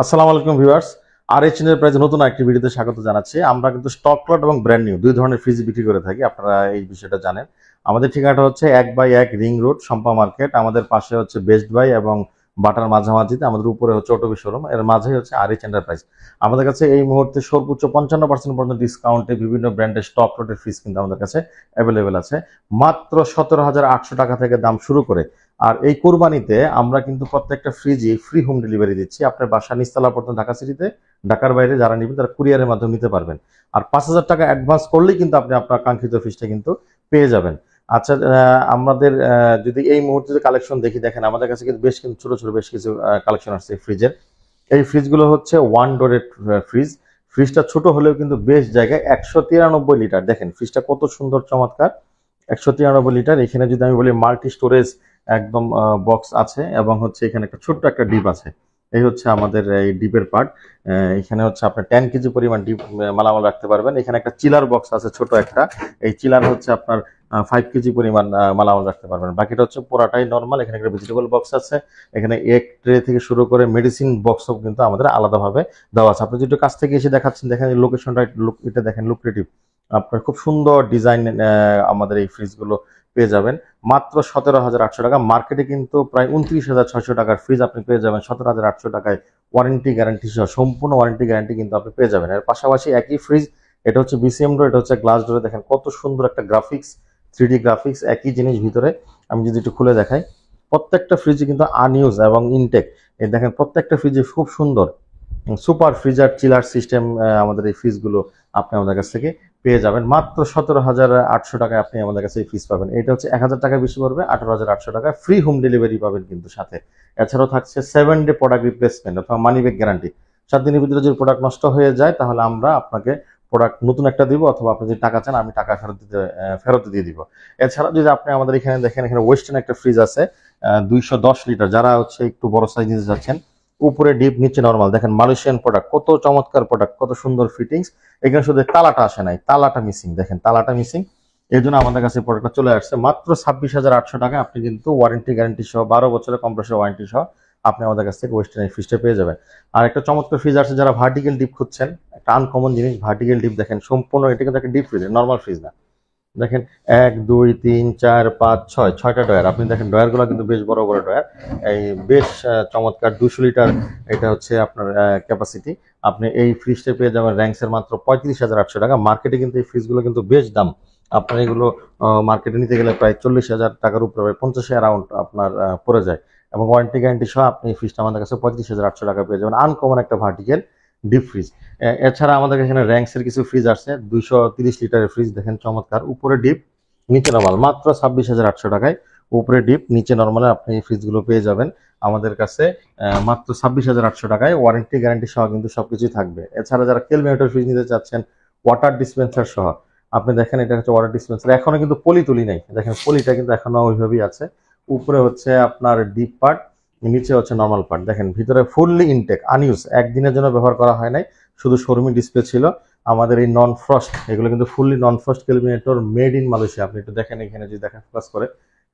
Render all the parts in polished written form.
আসসালামু আলাইকুম ভিউয়ার্স। আর চ্যানেলের প্রাইজে নতুন একটি ভিডিওতে স্বাগত জানাচ্ছি। আমরা কিন্তু স্টক লট এবং ব্র্যান্ড নিউ দুই ধরনের ফ্রিজ বিক্রি করে থাকি, আপনারা এই বিষয়টা জানেন। আমাদের ঠিকানাটা হচ্ছে 1/1 রিং রোড, শম্পা মার্কেট। আমাদের পাশে হচ্ছে বেস্ট বাই এবং বাটার মাঝামাঝিতে, আমাদের উপরে হচ্ছে অটোবি শোরুম, এর মাঝেই হচ্ছে এন্টারপ্রাইজ। আমাদের কাছে এই মুহূর্তে সর্বোচ্চ 55% পর্যন্ত ডিসকাউন্টে বিভিন্ন ব্র্যান্ডের স্টক লটের ফ্রিজ কিন্তু আমাদের কাছে অ্যাভেলেবেল আছে। মাত্র 17,800 টাকা থেকে দাম শুরু করে। আর এই কোরবানিতে আমরা কিন্তু প্রত্যেকটা ফ্রিজে ফ্রি হোম ডেলিভারি দিচ্ছি আপনার বাসা নিচতলা পর্যন্ত, ঢাকা সিটিতে। ঢাকার বাইরে যারা নেবেন তারা কুরিয়ারের মাধ্যমে নিতে পারবেন। আর 5,000 টাকা অ্যাডভান্স করলেই কিন্তু আপনি আপনার কাঙ্ক্ষিত ফ্রিজটা কিন্তু পেয়ে যাবেন। আচ্ছা, আমাদের যদি এই মুহূর্তে কালেকশন দেখি, দেখেন আমাদের কাছে কিন্তু বেশ কিছু ছোট ছোট বেশ কিছু কালেকশন আসছে ফ্রিজের। এই ফ্রিজগুলো হচ্ছে ওয়ান ডোরের ফ্রিজ। ফ্রিজটা ছোট হলেও কিন্তু বেশ জায়গায়, 193 লিটার। দেখেন ফ্রিজটা কত সুন্দর চমৎকার, 193 লিটার। এখানে যদি আমি বলি মাল্টি স্টোরেজ একদম বক্স আছে, এবং হচ্ছে এখানে একটা ছোট্ট একটা ডিপ আছে। এই হচ্ছে আমাদের এই ডিপের পার্ট। এখানে হচ্ছে আপনার 10 কেজি পরিমাণ ডিপ মালামাল রাখতে পারবেন। এখানে একটা চিলার বক্স আছে ছোট একটা। এই চিলার হচ্ছে আপনার 5 কেজি পরিমাণ মালামাল রাখতে পারবেন। বাকিটা হচ্ছে পুরাটাই নর্মাল। এখানে একটা ভেজিটেবল বক্স আছে। এখানে এক ট্রে থেকে শুরু করে মেডিসিন বক্সও কিন্তু আমাদের আলাদাভাবে দেওয়া আছে। আপনি যদি কাছ থেকে এসে দেখাচ্ছেন, দেখেন লোকেশনটা, এটা দেখেন লুক্রেটিভ। আপনার খুব সুন্দর ডিজাইন আমাদের এই ফ্রিজগুলো পেয়ে যাবেন মাত্র 17,800 টাকা। মার্কেটে কিন্তু প্রায় 29,600 টাকার ফ্রিজ আপনি পেয়ে যাবেন 17,800 টাকায়, ওয়ারেন্টি গ্যারান্টি সহ। সম্পূর্ণ ওয়ারেন্টি গ্যারান্টি কিন্তু আপনি পেয়ে যাবেন। এর পাশাপাশি একই ফ্রিজ, এটা হচ্ছে বিসিএম ডোর, এটা হচ্ছে গ্লাস ডোরে। দেখেন কত সুন্দর একটা গ্রাফিক্স, 3D গ্রাফিক্স, একই জিনিস ভিতরে। আমি যদি একটু খুলে দেখাই, প্রত্যেকটা ফ্রিজে কিন্তু আনইউজ এবং ইনটেক। এই দেখেন প্রত্যেকটা ফ্রিজে খুব সুন্দর সুপার ফ্রিজার চিলার সিস্টেম। আমাদের এই ফ্রিজগুলো আপনি আমাদের কাছ থেকে পেয়ে যাবেন মাত্র 17,800 টাকায়। আপনি আমাদের কাছে এই ফ্রিজ পাবেন। এটা হচ্ছে 1,000 টাকা বেশি পড়বে, 18,800 টাকা। ফ্রি হোম ডেলিভারি পাবেন কিন্তু সাথে। এছাড়াও থাকছে 7 ডে প্রোডাক্ট রিপ্লেসমেন্ট অথবা মানি ব্যাক গ্যারান্টি। 7 দিনের ভিতরে যদি প্রোডাক্ট নষ্ট হয়ে যায় তাহলে আমরা আপনাকে প্রোডাক্ট নতুন একটা দিব, অথবা আপনি যদি টাকা চান আমি টাকা ফেরত দিয়ে দিব। এছাড়া যদি আপনি আমাদের এখানে দেখেন, এখানে ওয়েস্টার্ন একটা ফ্রিজ আছে 210 লিটার। যারা হচ্ছে একটু বড় সাইজ নিতে যাচ্ছেন, উপরে ডিপ নিচে নরমাল। দেখেন মালয়েশিয়ান প্রোডাক্ট, কত চমৎকার প্রোডাক্ট, কত সুন্দর ফিটিংস। এখানে শুধু তালাটা আসে নাই, তালাটা মিসিং। দেখেন তালাটা মিসিং, এই জন্য আমাদের কাছে প্রোডাক্টটা চলে আসছে মাত্র 26,800 টাকা। আপনি কিন্তু ওয়ারেন্টি গ্যারান্টি সহ 12 বছরের কম্প্রেসর ওয়ারেন্টি সহ আপনি আমাদের কাছ থেকে ওয়েস্টার্ন ফ্রিজটা পেয়ে যাবেন। আর একটা চমৎকার ফ্রিজ আছে, যারা ভার্টিক্যাল ডিপ খুঁজছেন, একটা আনকমন জিনিস ভার্টিক্যাল ডিপ। দেখেন সম্পূর্ণ, এটা কিন্তু একটা ডিপ ফ্রিজ, নর্মাল ফ্রিজ না। দেখেন 1 2 3 4 5 6 ছয়টা ডয়ার। আপনি দেখেন ডয়ারগুলো কিন্তু বেশ বড় বড় ডয়ার। এই বেশ চমৎকার 200 লিটার এটা হচ্ছে আপনার ক্যাপাসিটি। আপনি এই ফ্রিজটা পেয়ে যাবেন র্যাঙ্কসের মাত্র 35,800 টাকা। মার্কেটে কিন্তু এই ফ্রিজগুলো কিন্তু বেশ দাম। আপনার এগুলো মার্কেটে নিতে গেলে প্রায় 40,000 টাকার উপরে, 50 অ্যারাউন্ড আপনার পড়ে যায়। এবং ওয়ারেন্টি গ্যারান্টি সহ আপনি এই ফ্রিজটা আমাদের কাছে 35,800 টাকা পেয়ে যাবেন। আনকমন একটা ভার্টিক্যাল ডিপ ফ্রিজ। এছাড়া আমাদের এখানে র্যাঙ্কসের কিছু ফ্রিজ আছে, 230 লিটারের ফ্রিজ। দেখেন চমৎকার, উপরে ডিপ নিচে নরমাল, মাত্র 26,800 টাকায়। উপরে ডিপ নিচে নরমালে আপনি এই ফ্রিজগুলো পেয়ে যাবেন আমাদের কাছে মাত্র 26,800 টাকায়। ওয়ারেন্টি গ্যারান্টি সহ কিন্তু সবকিছুই থাকবে। এছাড়া যারা কেলভিনেটর ফ্রিজ নিতে চাচ্ছেন ওয়াটার ডিসপেন্সার সহ, আপনি দেখেন এটা হচ্ছে ওয়াটার ডিসপেন্সার। এখনো কিন্তু পলি তুলি নাই, দেখেন পলিটা কিন্তু এখনো ওইভাবেই আছে। উপরে হচ্ছে আপনার ডিপ পার্ট, নিচে হচ্ছে নর্মাল পার্ট। দেখেন ভিতরে ফুললি ইনটেক, আনইউজ, একদিনের জন্য ব্যবহার করা হয় নাই, শুধু শোরুমে ডিসপ্লে ছিল। আমাদের এই নন ফ্রস্ট, এগুলো কিন্তু fully non frost Kelvinator, made in Malaysia. আপনি একটু দেখেন, এখানে যদি দেখেন ফোকাস করে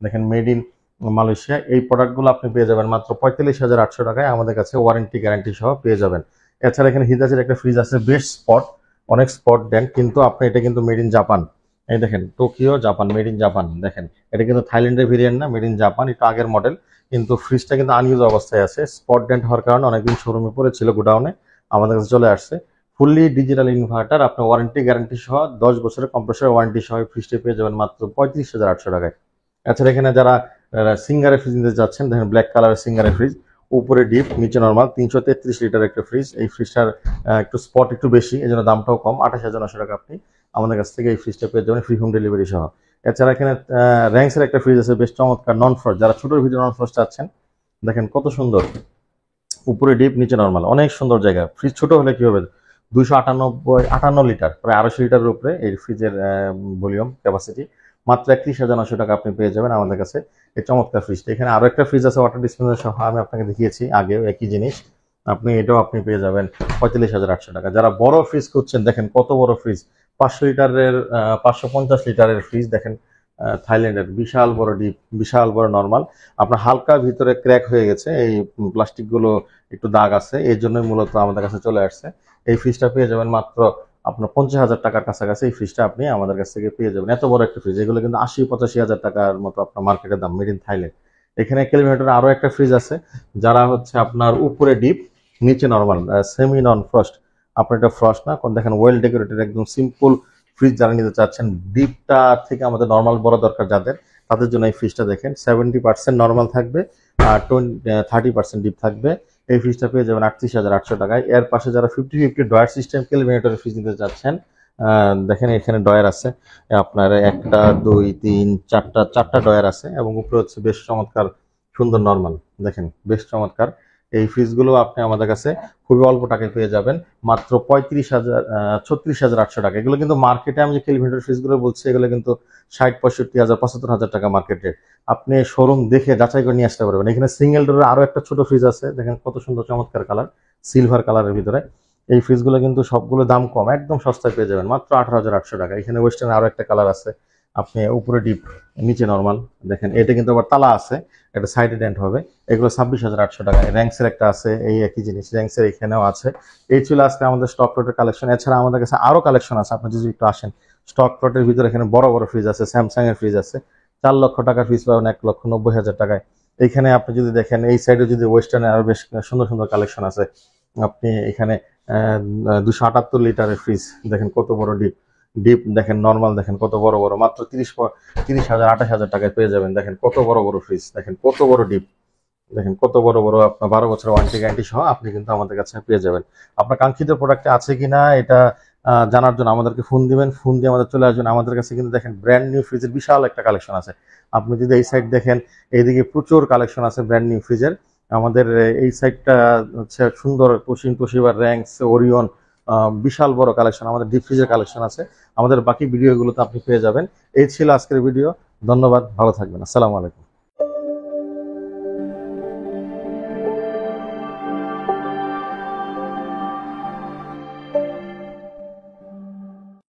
দেখেন, মেড ইন মালয়েশিয়া। এই প্রোডাক্টগুলো আপনি পেয়ে যাবেন মাত্র 45,800 টাকায় আমাদের কাছে, ওয়ারেন্টি গ্যারান্টি সহ পেয়ে যাবেন। এছাড়া এখানে হিতাচির একটা ফ্রিজ আছে, বেস্ট স্পট, অনেক স্পট দেন, কিন্তু আপনি এটা কিন্তু মেড ইন জাপান। এই দেখেন Tokyo Japan, made in Japan. দেখেন এটা কিন্তু থাইল্যান্ডের ভেরিয়েন্ট না, মেড ইন জাপান, একটু আগের মডেল। কিন্তু ফ্রিজটা কিন্তু আনইউজ অবস্থায় আছে, স্পট ডেন্ট হওয়ার কারণে অনেকদিন শোরুমে পড়েছিল গোডাউনে, আমাদের কাছে চলে আসছে। ফুললি ডিজিটাল ইনভার্টার, আপনার ওয়ারেন্টি গ্যারান্টি সহ 10 বছরের কম্প্রেসর ওয়ারেন্টি সহ ফ্রিজটি পেয়ে যাবেন মাত্র 35,800 টাকায়। এছাড়া এখানে যারা সিঙ্গারের ফ্রিজ নিতে যাচ্ছেন, দেখেন ব্ল্যাক কালারের সিঙ্গারের ফ্রিজ, উপরে ডিপ নিচে নর্মাল, 333 লিটার একটা ফ্রিজ। এই ফ্রিজটার একটু স্পট একটু বেশি, এই জন্য দামটাও কম। 28,900 টাকা আপনি আমাদের কাছ থেকে এই ফ্রিজটা পেয়ে যাবেন ফ্রি হোম ডেলিভারি সহ। এছাড়া এখানে র্যাঙ্কসের একটা ফ্রিজ আছে, বেশ চমৎকার, নন ফ্রস্ট। যারা ছোটোর ভিতরে নন ফ্রস্ট চাচ্ছেন, দেখেন কত সুন্দর, উপরে ডিপ নিচে নর্মাল, অনেক সুন্দর জায়গা। ফ্রিজ ছোট হলে কি হবে, 258 লিটার, প্রায় 250 লিটারের উপরে এই ফ্রিজের ভলিউম ক্যাপাসিটি। মাত্র 31,900 টাকা আপনি পেয়ে যাবেন আমাদের কাছে এই চমৎকার ফ্রিজটা। এখানে আরো একটা ফ্রিজ আছে ওয়াটার ডিসপেন্সার সহ, আমি আপনাকে দেখিয়েছি আগেও একই জিনিস। এটাও আপনি পেয়ে যাবেন 45,800 টাকা। যারা বড় ফ্রিজ খুঁজছেন, দেখেন কত বড় ফ্রিজ, 500 লিটারের 550 লিটারের ফ্রিজ। দেখেন থাইল্যান্ডের বিশাল বড় ডিপ, বিশাল বড় নরমাল। আপনার হালকা ভিতরে ক্র্যাক হয়ে গেছে, এই প্লাস্টিকগুলো একটু দাগ আছে, এই জন্যই মূলত আমাদের কাছে চলে আসছে। এই ফ্রিজটা পেয়ে যাবেন মাত্র আপনার 50,000 টাকার কাছাকাছি। এই ফ্রিজটা আপনি আমাদের কাছ থেকে পেয়ে যাবেন। এত বড় একটা ফ্রিজ, এগুলো কিন্তু 80-85 হাজার টাকার মতো আপনার মার্কেটের দাম, মেড ইন থাইল্যান্ড। এখানে কেলভিনেটর আরো একটা ফ্রিজ আছে, যারা হচ্ছে আপনার উপরে ডিপ নিচে নরমাল, সেমি নন ফ্রস্ট। আপনার এটা ফ্রস্ট না, দেখেন ওয়েল ডেকোরেটেড একদম সিম্পল ফ্রিজ যারা নিতে চাচ্ছেন, ডিপটা থেকে আমাদের নর্মাল বড় দরকার যাদের, তাদের জন্য এই ফ্রিজটা দেখেন। 70% নর্মাল থাকবে আর 30% ডিপ থাকবে। এই ফ্রিজটা পেয়ে যাবেন 38,800 টাকায়। এর পাশে যারা 50-50 ডয়ার সিস্টেম কেলভিনেটরের ফ্রিজ নিতে চাচ্ছেন, দেখেন এখানে ডয়ার আছে আপনার 1টা 2 3 4টা ডয়ার আছে, এবং উপরে হচ্ছে বেশ চমৎকার সুন্দর নর্মাল, দেখেন বেশ চমৎকার। এই ফ্রিজগুলো আপনি আমাদের কাছে খুবই অল্প টাকায় পেয়ে যাবেন, মাত্র 36,800 টাকা। এগুলো কিন্তু মার্কেটে আমি যে কেলভিনেটর ফ্রিজগুলো বলছি, এগুলো কিন্তু 60-65 হাজার 75,000 টাকা মার্কেট রেট। আপনি শোরুম দেখে যাচাই করে নিয়ে আসতে পারবেন। এখানে সিঙ্গেল ডোরের আরো একটা ছোট ফ্রিজ আছে, দেখেন কত সুন্দর চমৎকার কালার, সিলভার কালারের ভিতরে। এই ফ্রিজগুলো কিন্তু সবগুলো দাম কম, একদম সস্তায় পেয়ে যাবেন মাত্র 18,800 টাকা। এখানে ওয়েস্টার্ন আরো একটা কালার আছে, আপনি উপরে ডিপ নিচে নর্মাল, দেখেন এটা কিন্তু আবার তালা আছে, এটা সাইডে ডেন্ট হবে। এগুলো 26,800 টাকা। র্যাঙ্কসের একটা আছে, এই একই জিনিস, র্যাঙ্কসের এখানেও আছে। এই ছিল আজকে আমাদের স্টক লটের কালেকশন। এছাড়া আমাদের কাছে আরো কালেকশন আছে, আপনি যদি একটু আসেন। স্টক লটের ভিতরে এখানে বড় বড় ফ্রিজ আছে, স্যামসাং এর ফ্রিজ আছে, 4 লক্ষ টাকার ফ্রিজ পাবেন 1,90,000 টাকায়। এইখানে আপনি যদি দেখেন এই সাইডে যদি ওয়েস্টার্নের আরো বেশ সুন্দর সুন্দর কালেকশন আছে। আপনি এখানে 278 লিটারের ফ্রিজ দেখেন কত বড় ডিপ, ডিপ দেখেন নর্মাল দেখেন কত বড় বড়, মাত্র 30,000 28,000 টাকায় পেয়ে যাবেন। দেখেন কত বড় বড় ফ্রিজ, দেখেন কত বড় ডিপ, দেখেন কত বড় বড়। আপনার 12 বছরের ওয়ারেন্টি গ্যারান্টি সহ আপনি কিন্তু আমাদের কাছে পেয়ে যাবেন। আপনার কাঙ্ক্ষিত প্রোডাক্ট আছে কিনা এটা জানার জন্য আমাদেরকে ফোন দিবেন, ফোন দিয়ে আমাদের চলে আসবেন। আমাদের কাছে কিন্তু দেখেন ব্র্যান্ড নিউ ফ্রিজের বিশাল একটা কালেকশন আছে। আপনি যদি এই সাইড দেখেন, এইদিকে প্রচুর কালেকশন আছে ব্র্যান্ড নিউ ফ্রিজের। আমাদের এই সাইডটা হচ্ছে সুন্দর তোশিবা, র্যাঙ্কস, ওরিয়ন, বিশাল বড় কালেকশন, আমাদের ডিপ ফ্রিজের কালেকশন আছে। আমাদের বাকি ভিডিওগুলোতে আপনি পেয়ে যাবেন। এই ছিল আজকের ভিডিও। ধন্যবাদ, ভালো থাকবেন। আসসালামু আলাইকুম।